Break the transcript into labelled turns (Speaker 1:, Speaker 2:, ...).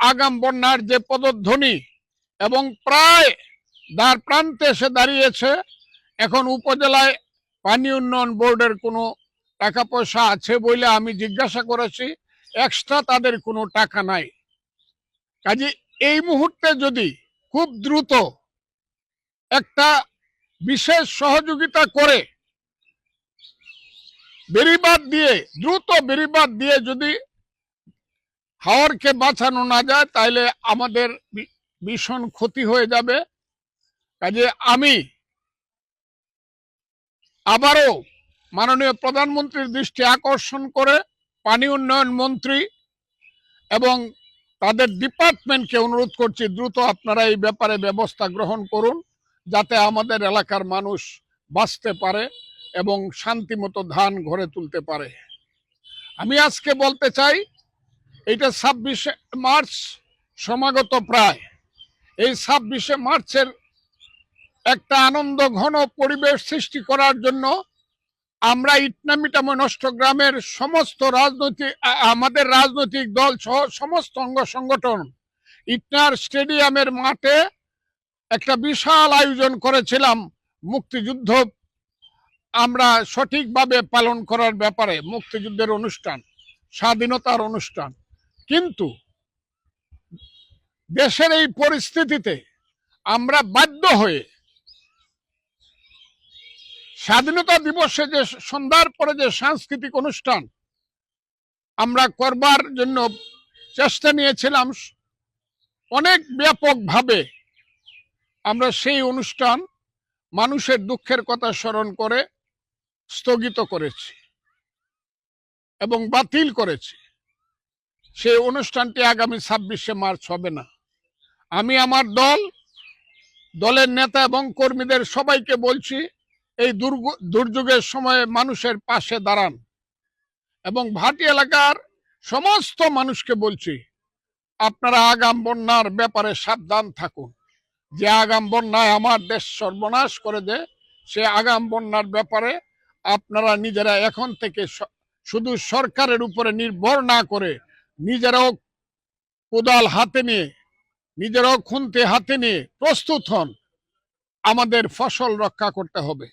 Speaker 1: আগাম বন্যার যে পদধ্বনি এবং প্রায় দ্বার প্রান্তে এসে দাঁড়িয়েছে। এখন উপজেলায় পানি উন্নয়ন বোর্ডের কোনো টাকা পয়সা আছে বলে আমি জিজ্ঞাসা করেছি, এক্সট্রা তাদের কোনো টাকা নাই। কাজে এই মুহূর্তে যদি খুব দ্রুত একটা বিশেষ সহযোগিতা করে দ্রুত বেড়িবাঁধ দিয়ে যদি হাওরকে বাঁচানো না যায় তাহলে আমাদের ভীষণ ক্ষতি হয়ে যাবে। কাজে আমি আবারও মাননীয় প্রধানমন্ত্রীর দৃষ্টি আকর্ষণ করে পানি উন্নয়ন মন্ত্রী এবং তাদের ডিপার্টমেন্টকে অনুরোধ করছি, দ্রুত আপনারা এই ব্যাপারে ব্যবস্থা গ্রহণ করুন যাতে আমাদের এলাকার মানুষ বাঁচতে পারে এবং শান্তিমতো ধান ঘরে তুলতে পারে। আমি আজকে বলতে চাই, এটা 26শে মার্চ সমাগত প্রায়। এই 26শে মার্চের একটা আনন্দ ঘন পরিবেশ সৃষ্টি করার জন্য আমরা ইটনামিটাময় নষ্ট গ্রামের সমস্ত আমাদের রাজনৈতিক দল সহ সমস্ত অঙ্গ সংগঠন ইটনার স্টেডিয়ামের মাঠে একটা বিশাল আয়োজন করেছিলাম মুক্তিযুদ্ধ আমরা সঠিকভাবে পালন করার ব্যাপারে, মুক্তিযুদ্ধের অনুষ্ঠান, স্বাধীনতার অনুষ্ঠান। কিন্তু দেশের এই পরিস্থিতিতে আমরা বাধ্য হয়ে স্বাধীনতা দিবসে যে সন্ধ্যার পরে যে সাংস্কৃতিক অনুষ্ঠান আমরা করবার জন্য চেষ্টা নিয়েছিলাম, অনেক ব্যাপকভাবে আমরা সেই অনুষ্ঠান মানুষের দুঃখের কথা স্মরণ করে স্থগিত করেছি এবং বাতিল করেছি। সেই অনুষ্ঠানটি আগামী 26শে মার্চ হবে না। আমি আমার দলের নেতা এবং কর্মীদের সবাইকে বলছি, এই দুর্যোগের সময়ে মানুষের পাশে দাঁড়ান এবং ভাটি এলাকার সমস্ত মানুষকে বলছি, আপনারা আগাম বন্যার ব্যাপারে সাবধান থাকুন। যে আগাম বন্যায় আমার দেশ সর্বনাশ করে দেয়, সে আগাম বন্যার ব্যাপারে আপনারা নিজেরা এখন থেকে শুধু সরকারের উপরে নির্ভর না করে নিজেরাও কোদাল হাতে নিয়ে, নিজেরাও খুন্তি হাতে নিয়ে প্রস্তুত হন। আমাদের ফসল রক্ষা করতে হবে।